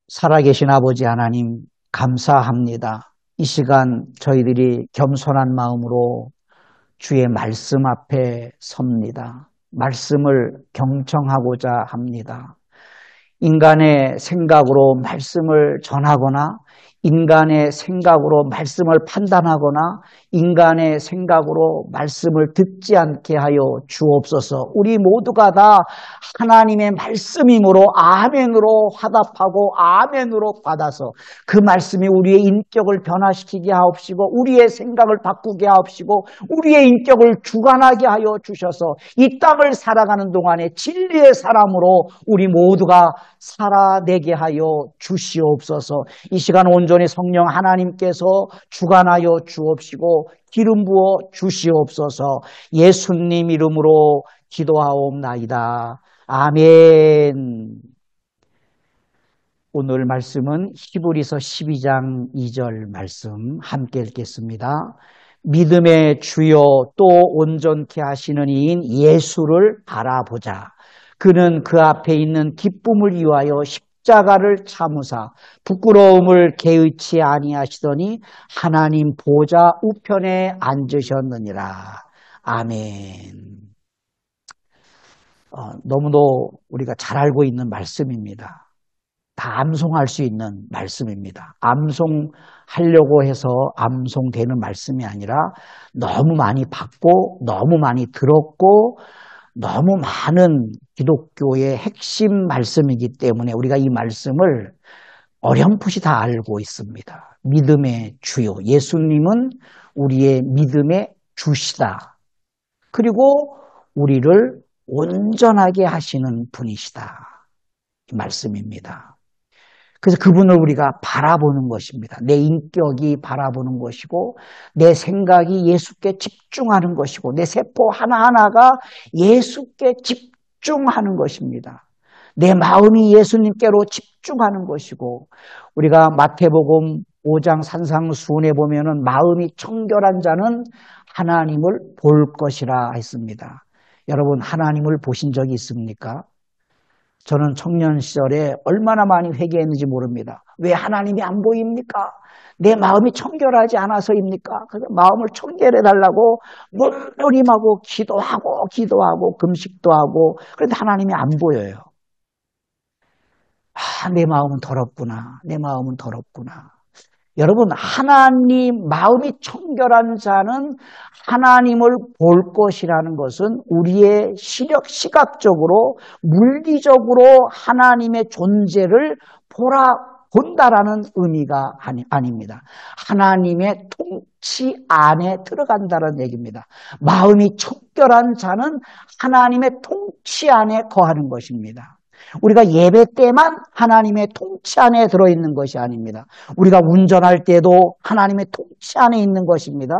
살아계신 아버지 하나님, 감사합니다. 이 시간 저희들이 겸손한 마음으로 주의 말씀 앞에 섭니다. 말씀을 경청하고자 합니다. 인간의 생각으로 말씀을 전하거나 인간의 생각으로 말씀을 판단하거나 인간의 생각으로 말씀을 듣지 않게 하여 주옵소서. 우리 모두가 다 하나님의 말씀이므로 아멘으로 화답하고 아멘으로 받아서 그 말씀이 우리의 인격을 변화시키게 하옵시고 우리의 생각을 바꾸게 하옵시고 우리의 인격을 주관하게 하여 주셔서 이 땅을 살아가는 동안에 진리의 사람으로 우리 모두가 살아내게 하여 주시옵소서. 이 시간 온전히 성령 하나님께서 주관하여 주옵시고 기름 부어 주시옵소서. 예수님 이름으로 기도하옵나이다. 아멘. 오늘 말씀은 히브리서 12장 2절 말씀 함께 읽겠습니다. 믿음의 주요 또 온전케 하시는 이인 예수를 바라보자. 그는 그 앞에 있는 기쁨을 위하여 십자가를 참으사 부끄러움을 개의치 아니하시더니 하나님 보좌 우편에 앉으셨느니라. 아멘. 너무도 우리가 잘 알고 있는 말씀입니다. 다 암송할 수 있는 말씀입니다. 암송하려고 해서 암송되는 말씀이 아니라 너무 많이 봤고 너무 많이 들었고 너무 많은 기독교의 핵심 말씀이기 때문에 우리가 이 말씀을 어렴풋이 다 알고 있습니다. 믿음의 주요. 예수님은 우리의 믿음의 주시다. 그리고 우리를 온전하게 하시는 분이시다. 이 말씀입니다. 그래서 그분을 우리가 바라보는 것입니다. 내 인격이 바라보는 것이고 내 생각이 예수께 집중하는 것이고 내 세포 하나하나가 예수께 집중하는 것입니다. 내 마음이 예수님께로 집중하는 것이고 우리가 마태복음 5장 산상수훈에 보면은 마음이 청결한 자는 하나님을 볼 것이라 했습니다. 여러분 하나님을 보신 적이 있습니까? 저는 청년 시절에 얼마나 많이 회개했는지 모릅니다. 왜 하나님이 안 보입니까? 내 마음이 청결하지 않아서입니까? 그래서 마음을 청결해달라고 몸부림하고 기도하고 금식도 하고 그런데 하나님이 안 보여요. 내 마음은 더럽구나. 내 마음은 더럽구나. 여러분 하나님 마음이 청결한 자는 하나님을 볼 것이라는 것은 우리의 시각적으로 물리적으로 하나님의 존재를 본다라는 의미가 아닙니다. 하나님의 통치 안에 들어간다는 얘기입니다. 마음이 청결한 자는 하나님의 통치 안에 거하는 것입니다. 우리가 예배 때만 하나님의 통치 안에 들어있는 것이 아닙니다. 우리가 운전할 때도 하나님의 통치 안에 있는 것입니다.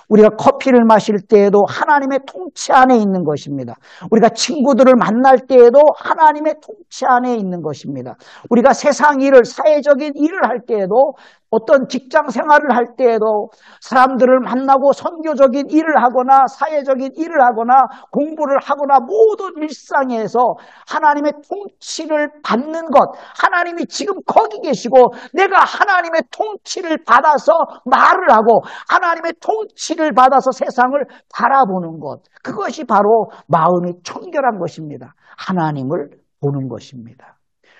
우리가 커피를 마실 때에도 하나님의 통치 안에 있는 것입니다. 우리가 친구들을 만날 때에도 하나님의 통치 안에 있는 것입니다. 우리가 세상 일을, 사회적인 일을 할 때에도 어떤 직장 생활을 할 때에도 사람들을 만나고 선교적인 일을 하거나 사회적인 일을 하거나 공부를 하거나 모든 일상에서 하나님의 통치를 받는 것, 하나님이 지금 거기 계시고 내가 하나님의 통치를 받아서 말을 하고 하나님의 통치를 받아서 세상을 바라보는 것, 그것이 바로 마음이 청결한 것입니다. 하나님을 보는 것입니다.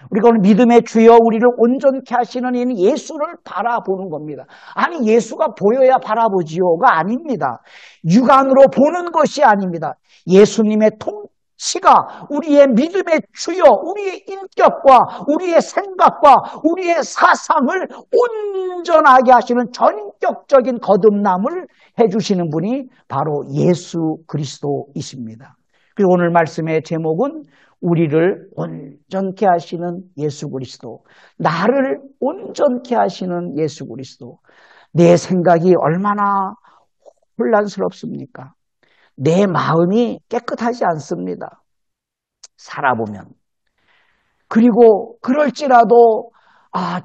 우리가 오늘 믿음의 주여 우리를 온전케 하시는 이는 예수를 바라보는 겁니다. 아니 예수가 보여야 바라보지요가 아닙니다. 육안으로 보는 것이 아닙니다. 예수님의 통치가 우리의 믿음의 주여 우리의 인격과 우리의 생각과 우리의 사상을 온전하게 하시는 전격적인 거듭남을 해주시는 분이 바로 예수 그리스도이십니다. 그리고 오늘 말씀의 제목은 우리를 온전케 하시는 예수 그리스도, 나를 온전케 하시는 예수 그리스도. 내 생각이 얼마나 혼란스럽습니까? 내 마음이 깨끗하지 않습니다. 살아보면. 그리고 그럴지라도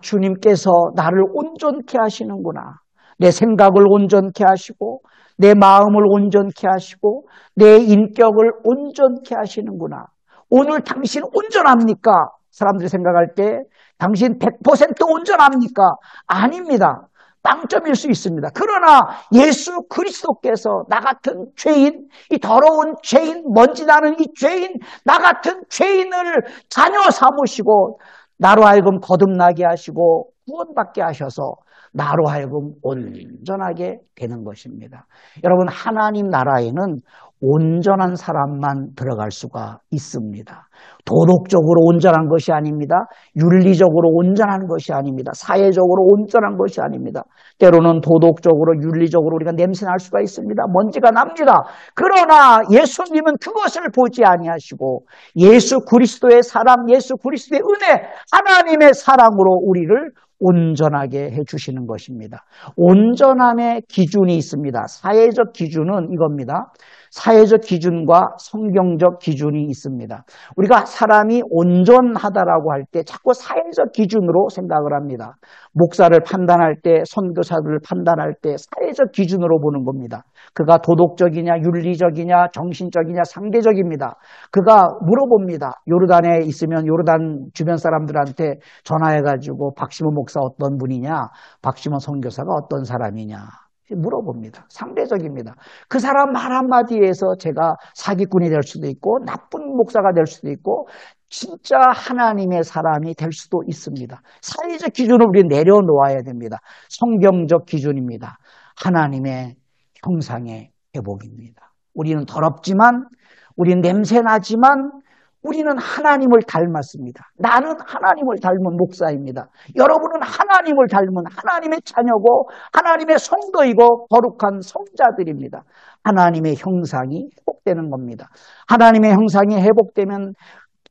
주님께서 나를 온전케 하시는구나. 내 생각을 온전케 하시고 내 마음을 온전케 하시고 내 인격을 온전케 하시는구나. 오늘 당신 온전합니까? 사람들이 생각할 때 당신 100% 온전합니까? 아닙니다. 빵점일 수 있습니다. 그러나 예수 그리스도께서 나 같은 죄인, 이 더러운 죄인, 먼지 나는 이 죄인, 나 같은 죄인을 자녀 삼으시고 나로 하여금 거듭나게 하시고 구원받게 하셔서 나로 하여금 온전하게 되는 것입니다. 여러분, 하나님 나라에는 온전한 사람만 들어갈 수가 있습니다. 도덕적으로 온전한 것이 아닙니다. 윤리적으로 온전한 것이 아닙니다. 사회적으로 온전한 것이 아닙니다. 때로는 도덕적으로 윤리적으로 우리가 냄새날 수가 있습니다. 먼지가 납니다. 그러나 예수님은 그것을 보지 아니하시고 예수 그리스도의 사랑, 예수 그리스도의 은혜, 하나님의 사랑으로 우리를 온전하게 해주시는 것입니다. 온전함의 기준이 있습니다. 사회적 기준은 이겁니다. 사회적 기준과 성경적 기준이 있습니다. 우리가 사람이 온전하다라고 할 때 자꾸 사회적 기준으로 생각을 합니다. 목사를 판단할 때, 선교사들을 판단할 때 사회적 기준으로 보는 겁니다. 그가 도덕적이냐, 윤리적이냐, 정신적이냐, 상대적입니다. 그가 물어봅니다. 요르단에 있으면 요르단 주변 사람들한테 전화해가지고 박시몬 목사 어떤 분이냐, 박시몬 선교사가 어떤 사람이냐 물어봅니다. 상대적입니다. 그 사람 말 한마디에서 제가 사기꾼이 될 수도 있고 나쁜 목사가 될 수도 있고 진짜 하나님의 사람이 될 수도 있습니다. 사회적 기준을 우리는 내려놓아야 됩니다. 성경적 기준입니다. 하나님의 형상의 회복입니다. 우리는 더럽지만, 우리는 냄새나지만 우리는 하나님을 닮았습니다. 나는 하나님을 닮은 목사입니다. 여러분은 하나님을 닮은 하나님의 자녀고 하나님의 성도이고 거룩한 성자들입니다. 하나님의 형상이 회복되는 겁니다. 하나님의 형상이 회복되면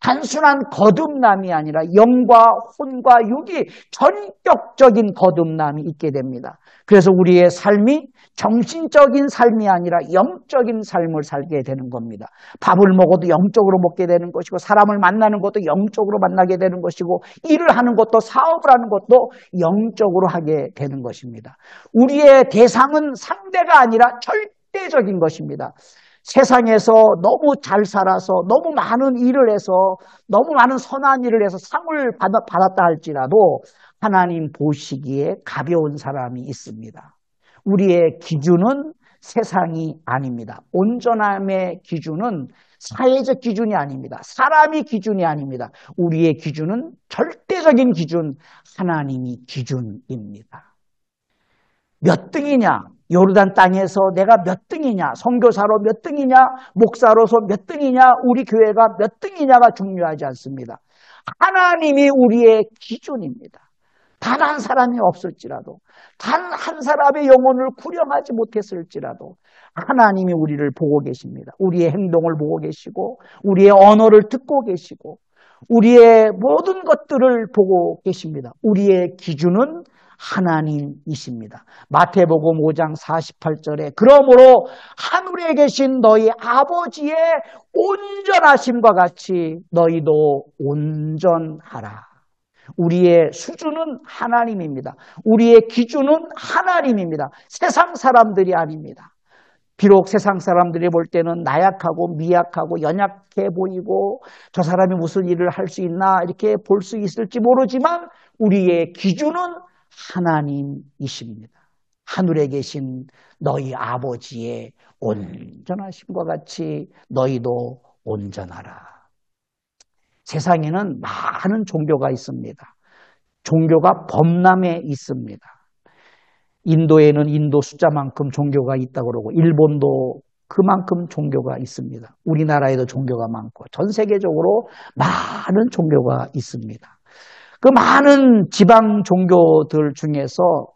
단순한 거듭남이 아니라 영과 혼과 육이 전격적인 거듭남이 있게 됩니다. 그래서 우리의 삶이 정신적인 삶이 아니라 영적인 삶을 살게 되는 겁니다. 밥을 먹어도 영적으로 먹게 되는 것이고 사람을 만나는 것도 영적으로 만나게 되는 것이고 일을 하는 것도 사업을 하는 것도 영적으로 하게 되는 것입니다. 우리의 대상은 상대가 아니라 절대적인 것입니다. 세상에서 너무 잘 살아서 너무 많은 일을 해서 너무 많은 선한 일을 해서 상을 받았다 할지라도 하나님 보시기에 가벼운 사람이 있습니다. 우리의 기준은 세상이 아닙니다. 온전함의 기준은 사회적 기준이 아닙니다. 사람이 기준이 아닙니다. 우리의 기준은 절대적인 기준, 하나님이 기준입니다. 몇 등이냐? 요르단 땅에서 내가 몇 등이냐? 선교사로 몇 등이냐? 목사로서 몇 등이냐? 우리 교회가 몇 등이냐가 중요하지 않습니다. 하나님이 우리의 기준입니다. 단 한 사람이 없을지라도, 단 한 사람의 영혼을 구령하지 못했을지라도 하나님이 우리를 보고 계십니다. 우리의 행동을 보고 계시고 우리의 언어를 듣고 계시고 우리의 모든 것들을 보고 계십니다. 우리의 기준은 하나님이십니다. 마태복음 5장 48절에 그러므로 하늘에 계신 너희 아버지의 온전하심과 같이 너희도 온전하라. 우리의 수준은 하나님입니다. 우리의 기준은 하나님입니다. 세상 사람들이 아닙니다. 비록 세상 사람들이 볼 때는 나약하고 미약하고 연약해 보이고 저 사람이 무슨 일을 할 수 있나 이렇게 볼 수 있을지 모르지만 우리의 기준은 하나님이십니다. 하늘에 계신 너희 아버지의 온전하심과 같이 너희도 온전하라. 세상에는 많은 종교가 있습니다. 종교가 범람해 있습니다. 인도에는 인도 숫자만큼 종교가 있다고 그러고 일본도 그만큼 종교가 있습니다. 우리나라에도 종교가 많고 전 세계적으로 많은 종교가 있습니다. 그 많은 지방 종교들 중에서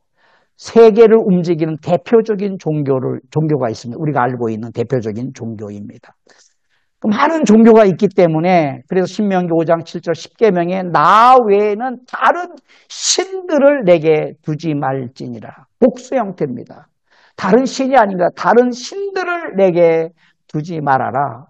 세계를 움직이는 대표적인 종교가 있습니다. 우리가 알고 있는 대표적인 종교입니다. 많은 종교가 있기 때문에 그래서 신명기 5장 7절 10계명에 나 외에는 다른 신들을 내게 두지 말지니라. 복수 형태입니다. 다른 신이 아닙니다. 다른 신들을 내게 두지 말아라.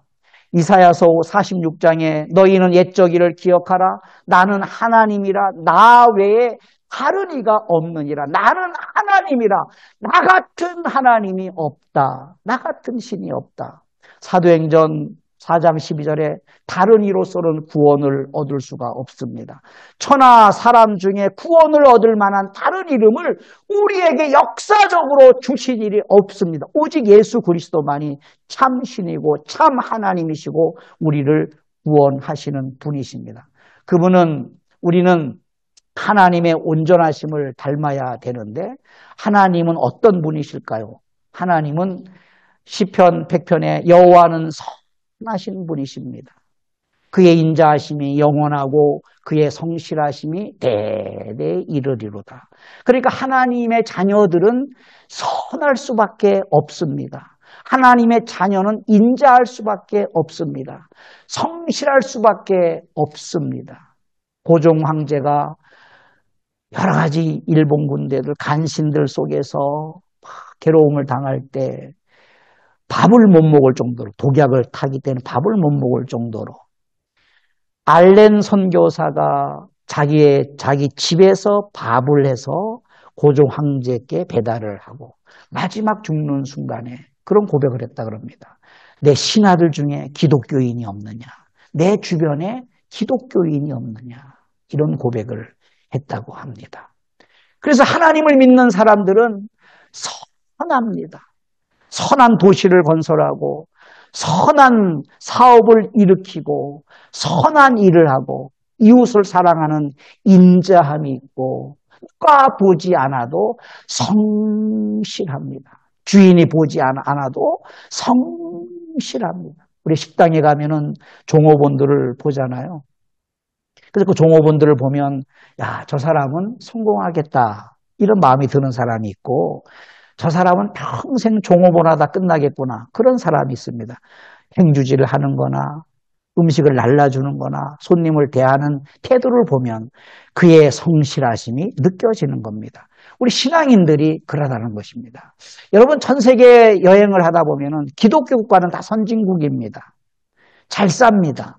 이사야서 46장에 너희는 옛적 일을 기억하라. 나는 하나님이라. 나 외에 다른 이가 없느니라. 나는 하나님이라. 나 같은 하나님이 없다. 나 같은 신이 없다. 사도행전 4장 12절에 다른 이로서는 구원을 얻을 수가 없습니다. 천하 사람 중에 구원을 얻을 만한 다른 이름을 우리에게 역사적으로 주신 일이 없습니다. 오직 예수 그리스도만이 참 신이고 참 하나님이시고 우리를 구원하시는 분이십니다. 우리는 하나님의 온전하심을 닮아야 되는데 하나님은 어떤 분이실까요? 하나님은 시편 100편에 여호와는 선하신 분이십니다. 그의 인자하심이 영원하고 그의 성실하심이 대대에 이르리로다. 그러니까 하나님의 자녀들은 선할 수밖에 없습니다. 하나님의 자녀는 인자할 수밖에 없습니다. 성실할 수밖에 없습니다. 고종 황제가 여러 가지 일본 군대들, 간신들 속에서 괴로움을 당할 때 밥을 못 먹을 정도로, 독약을 타기 때문에 밥을 못 먹을 정도로 알렌 선교사가 자기 집에서 밥을 해서 고종 황제께 배달을 하고 마지막 죽는 순간에 그런 고백을 했다 그럽니다. 내 신하들 중에 기독교인이 없느냐? 내 주변에 기독교인이 없느냐? 이런 고백을 했다고 합니다. 그래서 하나님을 믿는 사람들은 선합니다. 선한 도시를 건설하고 선한 사업을 일으키고 선한 일을 하고 이웃을 사랑하는 인자함이 있고 누가 보지 않아도 성실합니다. 주인이 보지 않아도 성실합니다. 우리 식당에 가면은 종업원들을 보잖아요. 그래서 그 종업원들을 보면 야, 저 사람은 성공하겠다 이런 마음이 드는 사람이 있고 저 사람은 평생 종업원 하다 끝나겠구나 그런 사람이 있습니다. 행주지를 하는 거나 음식을 날라주는 거나 손님을 대하는 태도를 보면 그의 성실하심이 느껴지는 겁니다. 우리 신앙인들이 그러다는 것입니다. 여러분 전 세계 여행을 하다 보면은 기독교 국가는 다 선진국입니다. 잘 삽니다.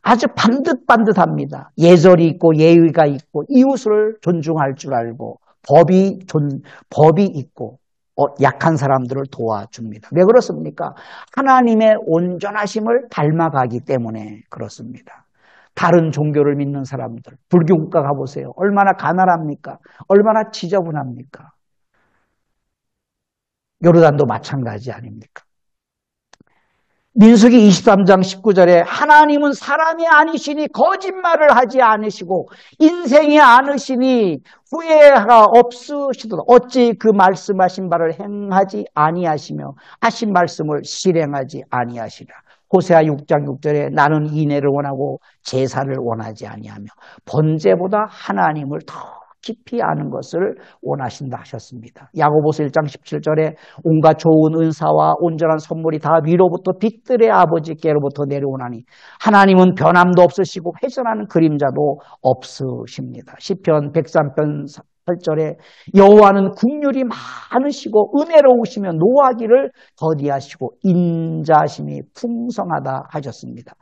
아주 반듯반듯합니다. 예절이 있고 예의가 있고 이웃을 존중할 줄 알고 법이 있고 약한 사람들을 도와줍니다. 왜 그렇습니까? 하나님의 온전하심을 닮아가기 때문에 그렇습니다. 다른 종교를 믿는 사람들, 불교 국가 가보세요. 얼마나 가난합니까? 얼마나 지저분합니까? 요르단도 마찬가지 아닙니까? 민수기 23장 19절에 하나님은 사람이 아니시니 거짓말을 하지 않으시고 인생이 않으시니 후회가 없으시도다. 어찌 그 말씀하신 바를 행하지 아니하시며 하신 말씀을 실행하지 아니하시라. 호세아 6장 6절에 나는 인애를 원하고 제사를 원하지 아니하며 번제보다 하나님을 더 깊이 아는 것을 원하신다 하셨습니다. 야고보서 1장 17절에 온갖 좋은 은사와 온전한 선물이 다 위로부터 빛들의 아버지께로부터 내려오나니 하나님은 변함도 없으시고 회전하는 그림자도 없으십니다. 시편 103편 8절에 여호와는 긍휼이 많으시고 은혜로우시며 노하기를 더디하시고 인자심이 풍성하다 하셨습니다.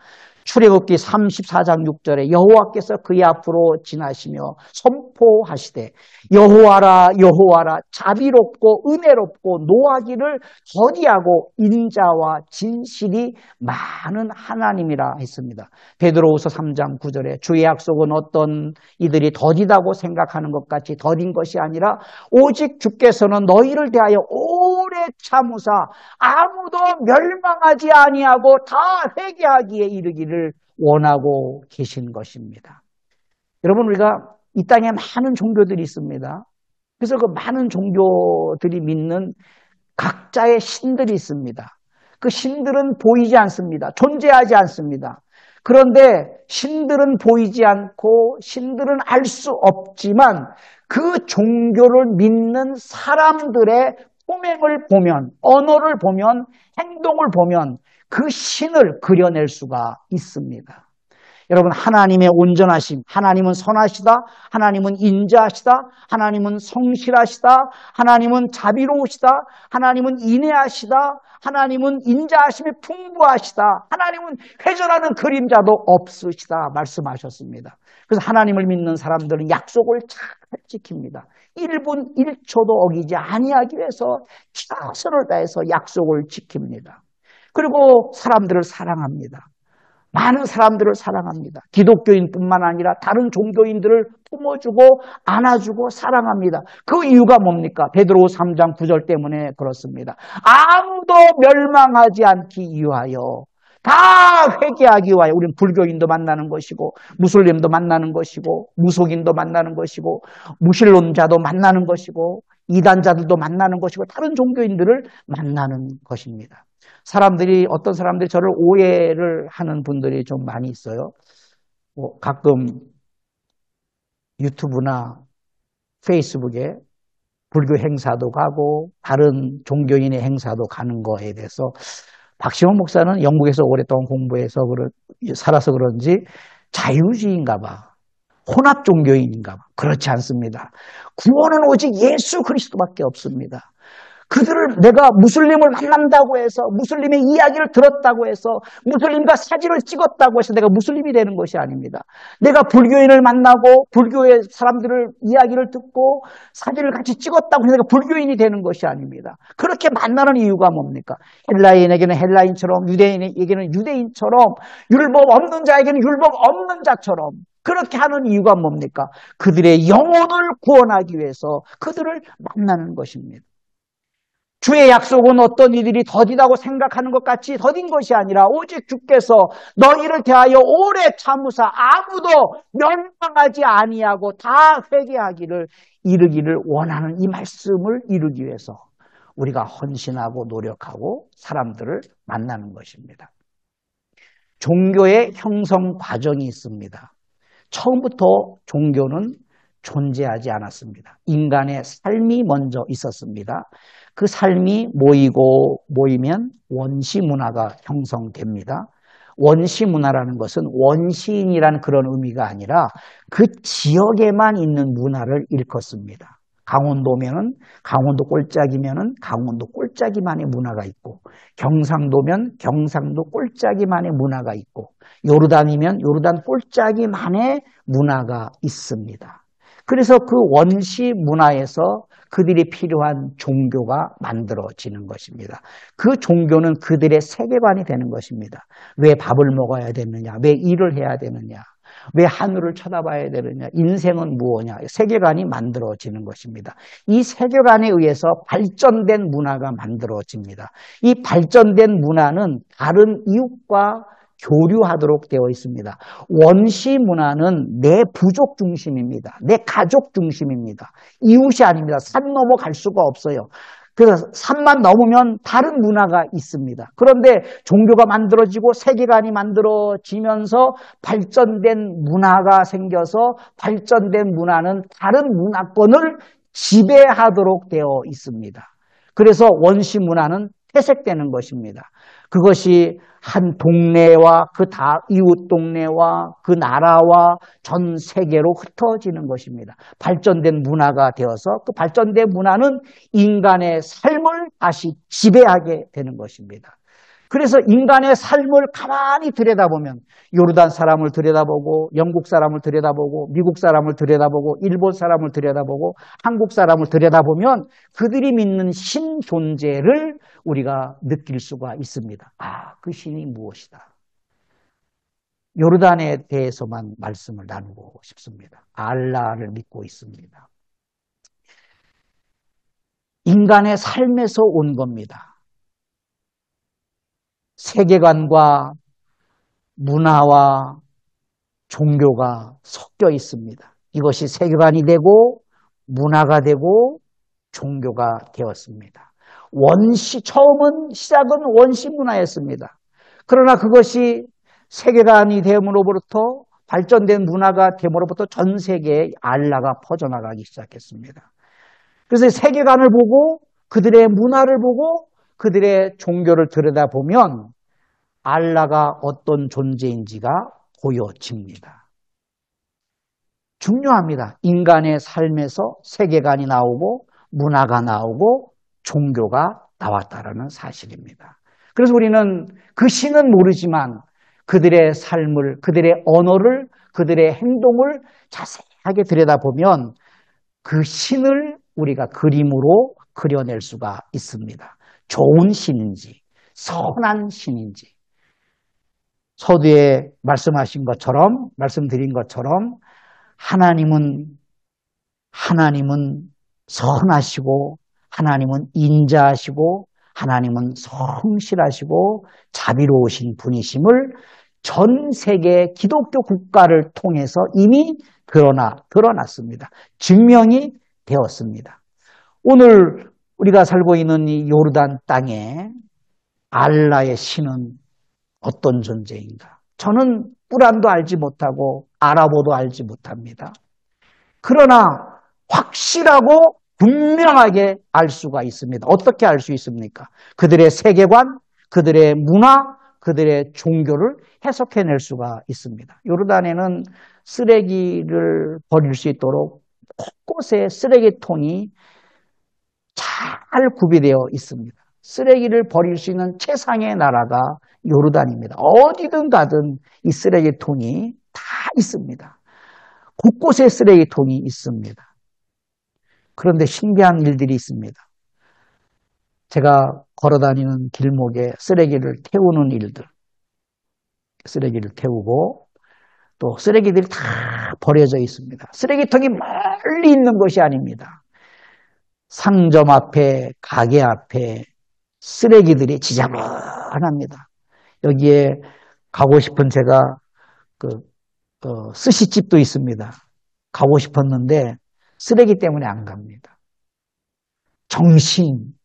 출애굽기 34장 6절에 여호와께서 그의 앞으로 지나시며 선포하시되 여호와라 여호와라 자비롭고 은혜롭고 노하기를 더디하고 인자와 진실이 많은 하나님이라 했습니다. 베드로후서 3장 9절에 주의 약속은 어떤 이들이 더디다고 생각하는 것 같이 더딘 것이 아니라 오직 주께서는 너희를 대하여 오래 참으사 아무도 멸망하지 아니하고 다 회개하기에 이르기를 원하고 계신 것입니다. 여러분 우리가 이 땅에 많은 종교들이 있습니다. 그래서 그 많은 종교들이 믿는 각자의 신들이 있습니다. 그 신들은 보이지 않습니다. 존재하지 않습니다. 그런데 신들은 보이지 않고 신들은 알 수 없지만 그 종교를 믿는 사람들의 품행을 보면 언어를 보면 행동을 보면 그 신을 그려낼 수가 있습니다. 여러분 하나님의 온전하심, 하나님은 선하시다, 하나님은 인자하시다, 하나님은 성실하시다, 하나님은 자비로우시다, 하나님은 인애하시다, 하나님은 인자하심이 풍부하시다, 하나님은 회전하는 그림자도 없으시다 말씀하셨습니다. 그래서 하나님을 믿는 사람들은 약속을 잘 지킵니다. 1분 1초도 어기지 아니하기 위해서 최선을 다해서 약속을 지킵니다. 그리고 사람들을 사랑합니다. 많은 사람들을 사랑합니다. 기독교인뿐만 아니라 다른 종교인들을 품어주고 안아주고 사랑합니다. 그 이유가 뭡니까? 베드로 3장 9절 때문에 그렇습니다. 아무도 멸망하지 않기 위하여, 다 회개하기 위하여. 우리는 불교인도 만나는 것이고, 무슬림도 만나는 것이고, 무속인도 만나는 것이고, 무신론자도 만나는 것이고, 이단자들도 만나는 것이고, 다른 종교인들을 만나는 것입니다. 어떤 사람들이 저를 오해를 하는 분들이 좀 많이 있어요. 가끔 유튜브나 페이스북에 불교 행사도 가고 다른 종교인의 행사도 가는 거에 대해서 박시원 목사는 영국에서 오랫동안 공부해서 살아서 그런지 자유주의인가 봐. 혼합 종교인인가 봐. 그렇지 않습니다. 구원은 오직 예수 그리스도밖에 없습니다. 그들을 내가 무슬림을 만난다고 해서, 무슬림의 이야기를 들었다고 해서, 무슬림과 사진을 찍었다고 해서 내가 무슬림이 되는 것이 아닙니다. 내가 불교인을 만나고 불교의 사람들을 이야기를 듣고 사진을 같이 찍었다고 해서 내가 불교인이 되는 것이 아닙니다. 그렇게 만나는 이유가 뭡니까? 헬라인에게는 헬라인처럼, 유대인에게는 유대인처럼, 율법 없는 자에게는 율법 없는 자처럼 그렇게 하는 이유가 뭡니까? 그들의 영혼을 구원하기 위해서 그들을 만나는 것입니다. 주의 약속은 어떤 이들이 더디다고 생각하는 것 같이 더딘 것이 아니라 오직 주께서 너희를 대하여 오래 참으사 아무도 멸망하지 아니하고 다 회개하기를 이르기를 원하는 이 말씀을 이루기 위해서 우리가 헌신하고 노력하고 사람들을 만나는 것입니다. 종교의 형성 과정이 있습니다. 처음부터 종교는 존재하지 않았습니다. 인간의 삶이 먼저 있었습니다. 그 삶이 모이면 원시 문화가 형성됩니다. 원시 문화라는 것은 원시인이라는 그런 의미가 아니라 그 지역에만 있는 문화를 일컫습니다. 강원도면은 강원도 꼴짝이면은 강원도 꼴짝이만의 문화가 있고, 경상도면 경상도 꼴짝이만의 문화가 있고, 요르단이면 요르단 꼴짝이만의 문화가 있습니다. 그래서 그 원시 문화에서 그들이 필요한 종교가 만들어지는 것입니다. 그 종교는 그들의 세계관이 되는 것입니다. 왜 밥을 먹어야 되느냐? 왜 일을 해야 되느냐? 왜 하늘을 쳐다봐야 되느냐? 인생은 무엇이냐? 세계관이 만들어지는 것입니다. 이 세계관에 의해서 발전된 문화가 만들어집니다. 이 발전된 문화는 다른 이웃과 교류하도록 되어 있습니다. 원시 문화는 내 부족 중심입니다. 내 가족 중심입니다. 이웃이 아닙니다. 산 넘어 갈 수가 없어요. 그래서 산만 넘으면 다른 문화가 있습니다. 그런데 종교가 만들어지고 세계관이 만들어지면서 발전된 문화가 생겨서 발전된 문화는 다른 문화권을 지배하도록 되어 있습니다. 그래서 원시 문화는 퇴색되는 것입니다. 그것이 한 동네와 이웃 동네와 그 나라와 전 세계로 흩어지는 것입니다. 발전된 문화가 되어서 그 발전된 문화는 인간의 삶을 다시 지배하게 되는 것입니다. 그래서 인간의 삶을 가만히 들여다보면 요르단 사람을 들여다보고 영국 사람을 들여다보고 미국 사람을 들여다보고 일본 사람을 들여다보고 한국 사람을 들여다보면 그들이 믿는 신 존재를 우리가 느낄 수가 있습니다. 그 신이 무엇이다. 요르단에 대해서만 말씀을 나누고 싶습니다. 알라를 믿고 있습니다. 인간의 삶에서 온 겁니다. 세계관과 문화와 종교가 섞여 있습니다. 이것이 세계관이 되고 문화가 되고 종교가 되었습니다. 시작은 원시 문화였습니다. 그러나 그것이 세계관이 됨으로부터 발전된 문화가 됨으로부터 전 세계에 알라가 퍼져나가기 시작했습니다. 그래서 세계관을 보고 그들의 문화를 보고 그들의 종교를 들여다보면 알라가 어떤 존재인지가 보여집니다. 중요합니다. 인간의 삶에서 세계관이 나오고 문화가 나오고 종교가 나왔다라는 사실입니다. 그래서 우리는 그 신은 모르지만 그들의 삶을, 그들의 언어를, 그들의 행동을 자세하게 들여다보면 그 신을 우리가 그림으로 그려낼 수가 있습니다. 좋은 신인지, 선한 신인지. 서두에 말씀드린 것처럼 하나님은 선하시고, 하나님은 인자하시고, 하나님은 성실하시고 자비로우신 분이심을 전 세계 기독교 국가를 통해서 이미 드러났습니다. 증명이 되었습니다. 오늘 우리가 살고 있는 이 요르단 땅에 알라의 신은 어떤 존재인가? 저는 꾸란도 알지 못하고 아랍어도 알지 못합니다. 그러나 확실하고 분명하게 알 수가 있습니다. 어떻게 알 수 있습니까? 그들의 세계관, 그들의 문화, 그들의 종교를 해석해낼 수가 있습니다. 요르단에는 쓰레기를 버릴 수 있도록 곳곳에 쓰레기통이 잘 구비되어 있습니다. 쓰레기를 버릴 수 있는 최상의 나라가 요르단입니다. 어디든 가든 이 쓰레기통이 다 있습니다. 곳곳에 쓰레기통이 있습니다. 그런데 신기한 일들이 있습니다. 제가 걸어다니는 길목에 쓰레기를 태우는 일들, 쓰레기를 태우고 또 쓰레기들이 다 버려져 있습니다. 쓰레기통이 멀리 있는 것이 아닙니다. 상점 앞에, 가게 앞에 쓰레기들이 지저분합니다. 여기에 가고 싶은 제가 스시집도 있습니다. 가고 싶었는데 쓰레기 때문에 안 갑니다. 정신.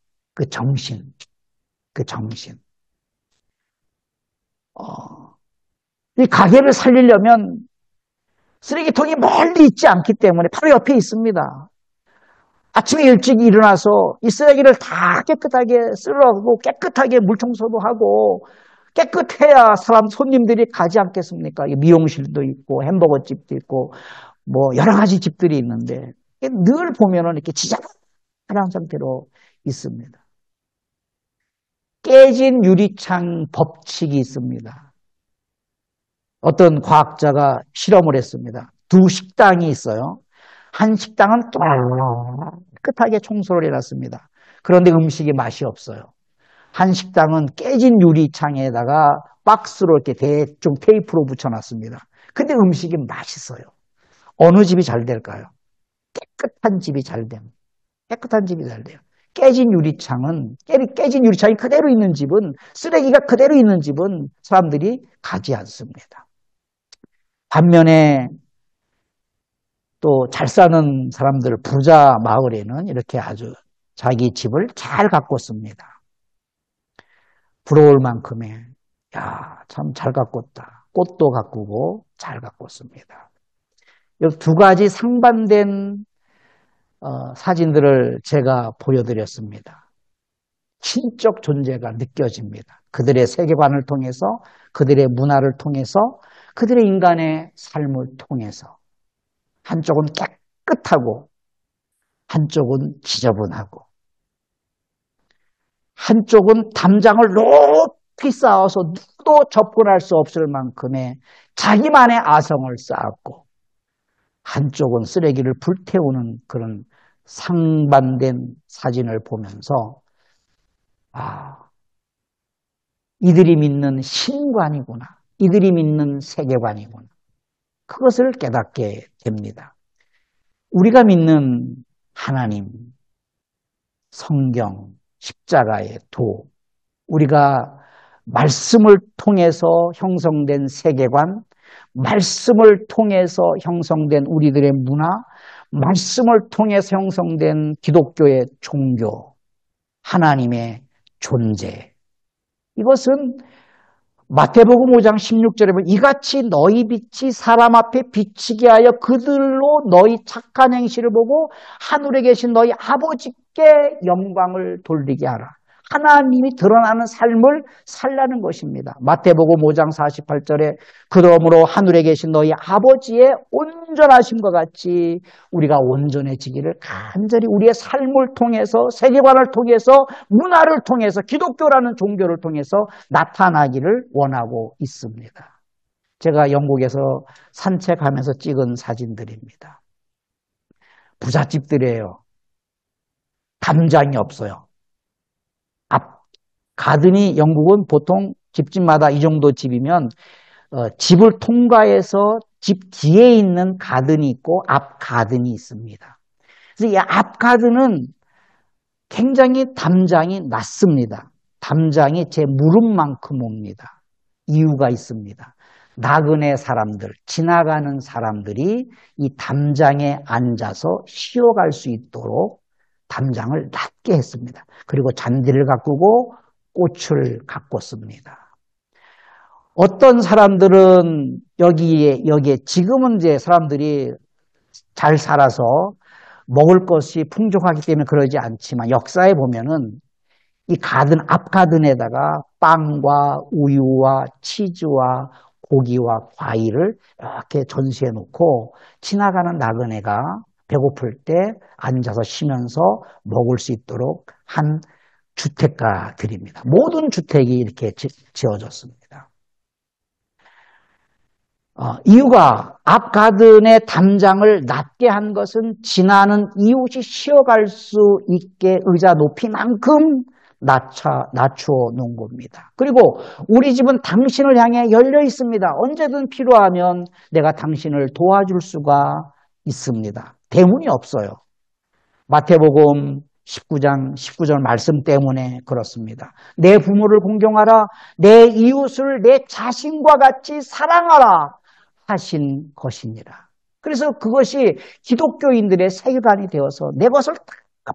이 가게를 살리려면 쓰레기통이 멀리 있지 않기 때문에 바로 옆에 있습니다. 아침에 일찍 일어나서 이 쓰레기를 다 깨끗하게 쓸어가고 깨끗하게 물청소도 하고 깨끗해야 손님들이 가지 않겠습니까? 미용실도 있고 햄버거 집도 있고 뭐 여러 가지 집들이 있는데 늘 보면은 이렇게 지저분한 상태로 있습니다. 깨진 유리창 법칙이 있습니다. 어떤 과학자가 실험을 했습니다. 두 식당이 있어요. 한 식당은 깨끗하게 청소를 해놨습니다. 그런데 음식이 맛이 없어요. 한 식당은 깨진 유리창에다가 박스로 이렇게 대충 테이프로 붙여놨습니다. 근데 음식이 맛있어요. 어느 집이 잘 될까요? 깨끗한 집이 잘 됩니다. 깨끗한 집이 잘 돼요. 깨진 유리창이 그대로 있는 집은, 쓰레기가 그대로 있는 집은 사람들이 가지 않습니다. 반면에 또 잘 사는 사람들, 부자 마을에는 이렇게 아주 자기 집을 잘 가꿨습니다. 부러울 만큼의, 참 잘 가꿨다. 꽃도 가꾸고 잘 가꿨습니다. 이 두 가지 상반된 사진들을 제가 보여드렸습니다. 신적 존재가 느껴집니다. 그들의 세계관을 통해서, 그들의 문화를 통해서, 그들의 인간의 삶을 통해서 한쪽은 깨끗하고 한쪽은 지저분하고 한쪽은 담장을 높이 쌓아서 누구도 접근할 수 없을 만큼의 자기만의 아성을 쌓았고 한쪽은 쓰레기를 불태우는 그런 상반된 사진을 보면서 이들이 믿는 신관이구나. 이들이 믿는 세계관이구나. 그것을 깨닫게 됩니다. 우리가 믿는 하나님, 성경, 십자가의 도, 우리가 말씀을 통해서 형성된 세계관, 말씀을 통해서 형성된 우리들의 문화, 말씀을 통해서 형성된 기독교의 종교, 하나님의 존재. 이것은 마태복음 5장 16절에 보면 이같이 너희 빛이 사람 앞에 비치게 하여 그들로 너희 착한 행실을 보고 하늘에 계신 너희 아버지께 영광을 돌리게 하라. 하나님이 드러나는 삶을 살라는 것입니다. 마태복음 5장 48절에 그러므로 하늘에 계신 너희 아버지의 온전하심과 같이 우리가 온전해지기를 간절히 우리의 삶을 통해서 세계관을 통해서 문화를 통해서 기독교라는 종교를 통해서 나타나기를 원하고 있습니다. 제가 영국에서 산책하면서 찍은 사진들입니다. 부잣집들이에요. 담장이 없어요. 가든이 영국은 보통 집집마다 이 정도 집이면 집을 통과해서 집 뒤에 있는 가든이 있고 앞 가든이 있습니다. 그래서 이 앞 가든은 굉장히 담장이 낮습니다. 담장이 제 무릎만큼 옵니다. 이유가 있습니다. 나그네 사람들, 지나가는 사람들이 이 담장에 앉아서 쉬어갈 수 있도록 담장을 낮게 했습니다. 그리고 잔디를 가꾸고 꽃을 가꿨습니다. 어떤 사람들은 여기에 지금은 이제 사람들이 잘 살아서 먹을 것이 풍족하기 때문에 그러지 않지만 역사에 보면은 이 가든, 앞 가든에다가 빵과 우유와 치즈와 고기와 과일을 이렇게 전시해 놓고 지나가는 나그네가 배고플 때 앉아서 쉬면서 먹을 수 있도록 한 주택가들입니다. 모든 주택이 이렇게 지어졌습니다. 이유가 앞 가든의 담장을 낮게 한 것은 지나는 이웃이 쉬어갈 수 있게 의자 높이만큼 낮추어 놓은 겁니다. 그리고 우리 집은 당신을 향해 열려 있습니다. 언제든 필요하면 내가 당신을 도와줄 수가 있습니다. 대문이 없어요. 마태복음 19장 19절 말씀 때문에 그렇습니다. 내 부모를 공경하라. 내 이웃을 내 자신과 같이 사랑하라 하신 것이니라. 그래서 그것이 기독교인들의 세계관이 되어서 내 것을 다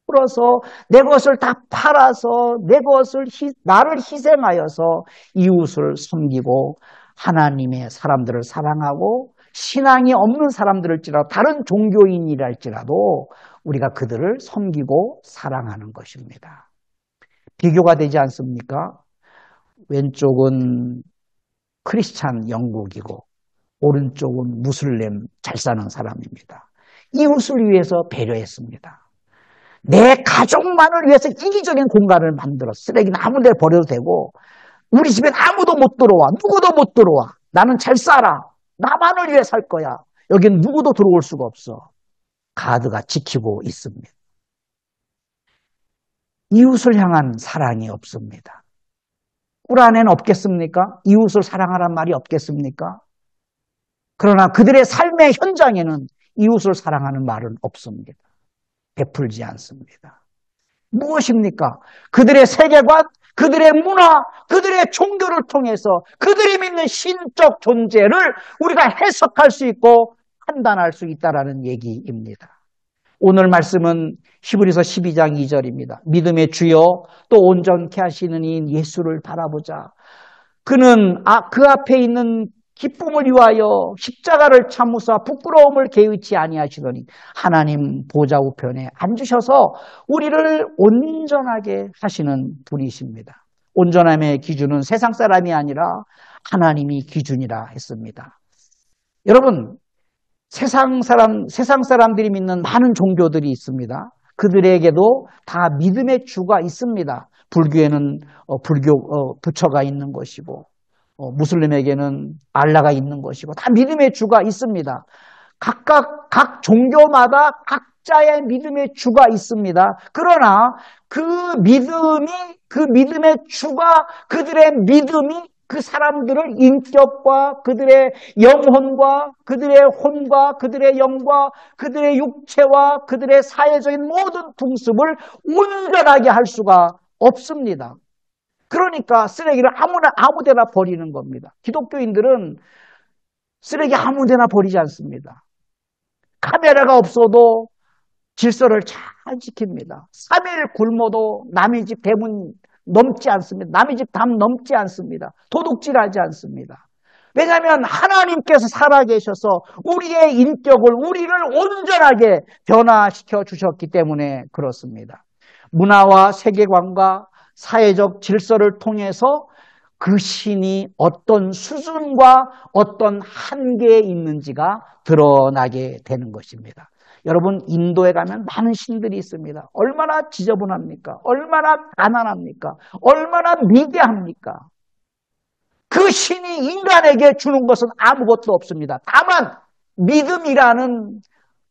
풀어서 내 것을 다 팔아서 내 것을 나를 희생하여서 이웃을 섬기고 하나님의 사람들을 사랑하고 신앙이 없는 사람들일지라도 다른 종교인이랄지라도 우리가 그들을 섬기고 사랑하는 것입니다. 비교가 되지 않습니까? 왼쪽은 크리스찬 영국이고 오른쪽은 무슬림 잘 사는 사람입니다. 이웃을 위해서 배려했습니다. 내 가족만을 위해서 이기적인 공간을 만들어 쓰레기는 아무 데 버려도 되고 우리 집엔 아무도 못 들어와. 누구도 못 들어와. 나는 잘 살아. 나만을 위해 살 거야. 여긴 누구도 들어올 수가 없어. 가드가 지키고 있습니다. 이웃을 향한 사랑이 없습니다. 꿀 안에는 없겠습니까? 이웃을 사랑하란 말이 없겠습니까? 그러나 그들의 삶의 현장에는 이웃을 사랑하는 말은 없습니다. 베풀지 않습니다. 무엇입니까? 그들의 세계관, 그들의 문화, 그들의 종교를 통해서 그들이 믿는 신적 존재를 우리가 해석할 수 있고 판단할 수 있다는 얘기입니다. 오늘 말씀은 히브리서 12장 2절입니다. 믿음의 주여 또 온전케 하시는 이인 예수를 바라보자. 그는 그 앞에 있는 기쁨을 위하여 십자가를 참으사 부끄러움을 개의치 아니하시더니 하나님 보좌 우편에 앉으셔서 우리를 온전하게 하시는 분이십니다. 온전함의 기준은 세상 사람이 아니라 하나님이 기준이라 했습니다. 여러분, 세상 사람들이 믿는 많은 종교들이 있습니다. 그들에게도 다 믿음의 주가 있습니다. 불교에는 부처가 있는 것이고 무슬림에게는 알라가 있는 것이고 다 믿음의 주가 있습니다. 각 종교마다 각자의 믿음의 주가 있습니다. 그러나 그 믿음의 주가 그들의 믿음이 그 사람들을 인격과 그들의 영혼과 그들의 혼과 그들의 영과 그들의 육체와 그들의 사회적인 모든 풍습을 온전하게 할 수가 없습니다. 그러니까 쓰레기를 아무 데나 버리는 겁니다. 기독교인들은 쓰레기 아무 데나 버리지 않습니다. 카메라가 없어도 질서를 잘 지킵니다. 3일 굶어도 남의 집 대문 넘지 않습니다. 남의 집 담 넘지 않습니다. 도둑질하지 않습니다. 왜냐하면 하나님께서 살아계셔서 우리의 인격을 우리를 온전하게 변화시켜 주셨기 때문에 그렇습니다. 문화와 세계관과 사회적 질서를 통해서 그 신이 어떤 수준과 어떤 한계에 있는지가 드러나게 되는 것입니다. 여러분, 인도에 가면 많은 신들이 있습니다. 얼마나 지저분합니까? 얼마나 가난합니까? 얼마나 미개합니까? 그 신이 인간에게 주는 것은 아무것도 없습니다. 다만 믿음이라는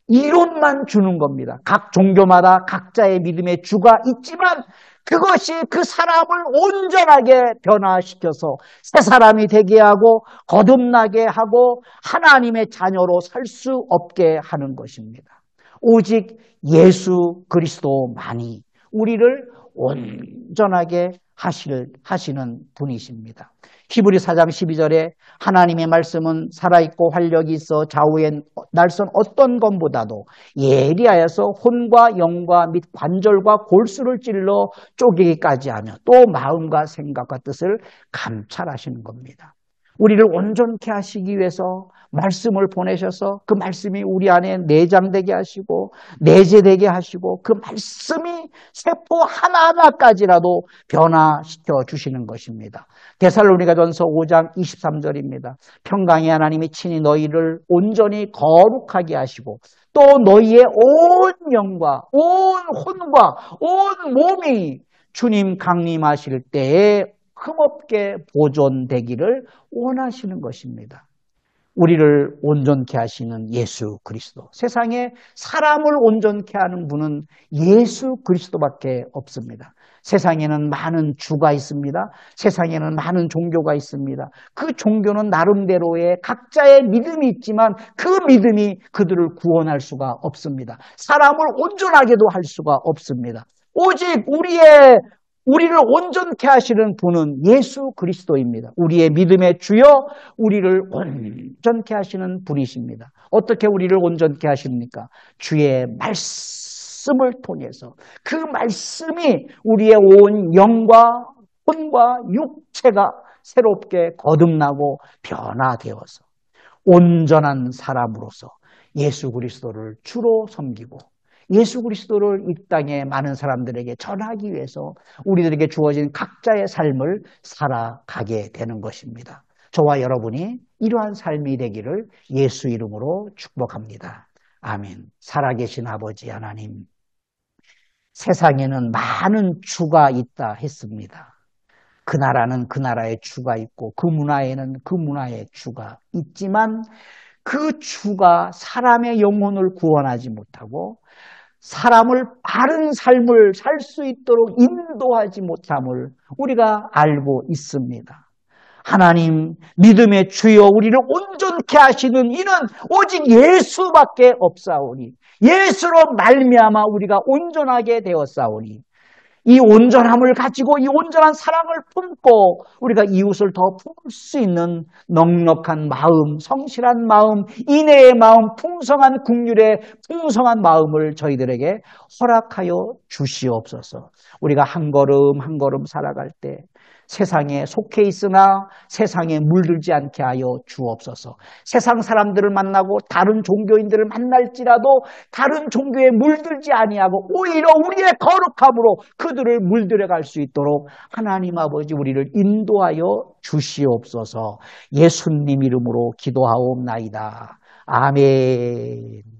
이론만 주는 겁니다. 각 종교마다 각자의 믿음의 주가 있지만 그것이 그 사람을 온전하게 변화시켜서 새 사람이 되게 하고 거듭나게 하고 하나님의 자녀로 살 수 없게 하는 것입니다. 오직 예수 그리스도만이 우리를 온전하게 하시는 분이십니다. 히브리 4장 12절에 하나님의 말씀은 살아있고 활력이 있어 좌우의 날선 어떤 것보다도 예리하여서 혼과 영과 및 관절과 골수를 찔러 쪼개기까지 하며 또 마음과 생각과 뜻을 감찰하시는 겁니다. 우리를 온전케 하시기 위해서 말씀을 보내셔서 그 말씀이 우리 안에 내장되게 하시고 내재되게 하시고 그 말씀이 세포 하나하나까지라도 변화시켜 주시는 것입니다. 데살로니가전서 5장 23절입니다. 평강의 하나님이 친히 너희를 온전히 거룩하게 하시고 또 너희의 온 영과 온 혼과 온 몸이 주님 강림하실 때에 흠없게 보존되기를 원하시는 것입니다. 우리를 온전케 하시는 예수 그리스도. 세상에 사람을 온전케 하는 분은 예수 그리스도밖에 없습니다. 세상에는 많은 주가 있습니다. 세상에는 많은 종교가 있습니다. 그 종교는 나름대로의 각자의 믿음이 있지만 그 믿음이 그들을 구원할 수가 없습니다. 사람을 온전하게도 할 수가 없습니다. 오직 우리를 온전케 하시는 분은 예수 그리스도입니다. 우리의 믿음의 주여, 우리를 온전케 하시는 분이십니다. 어떻게 우리를 온전케 하십니까? 주의 말씀을 통해서 그 말씀이 우리의 온 영과 혼과 육체가 새롭게 거듭나고 변화되어서 온전한 사람으로서 예수 그리스도를 주로 섬기고 예수 그리스도를 이 땅에 많은 사람들에게 전하기 위해서 우리들에게 주어진 각자의 삶을 살아가게 되는 것입니다. 저와 여러분이 이러한 삶이 되기를 예수 이름으로 축복합니다. 아멘. 살아계신 아버지 하나님, 세상에는 많은 주가 있다 했습니다. 그 나라는 그 나라의 주가 있고 그 문화에는 그 문화의 주가 있지만 그 주가 사람의 영혼을 구원하지 못하고 사람을 바른 삶을 살 수 있도록 인도하지 못함을 우리가 알고 있습니다. 하나님, 믿음의 주여 우리를 온전케 하시는 이는 오직 예수밖에 없사오니 예수로 말미암아 우리가 온전하게 되었사오니 이 온전함을 가지고 이 온전한 사랑을 품고 우리가 이웃을 더 품을 수 있는 넉넉한 마음, 성실한 마음, 인애의 마음, 풍성한 국률의 풍성한 마음을 저희들에게 허락하여 주시옵소서. 우리가 한 걸음 한 걸음 살아갈 때 세상에 속해 있으나 세상에 물들지 않게 하여 주옵소서. 세상 사람들을 만나고 다른 종교인들을 만날지라도 다른 종교에 물들지 아니하고 오히려 우리의 거룩함으로 그들을 물들여갈 수 있도록 하나님 아버지 우리를 인도하여 주시옵소서. 예수님 이름으로 기도하옵나이다. 아멘.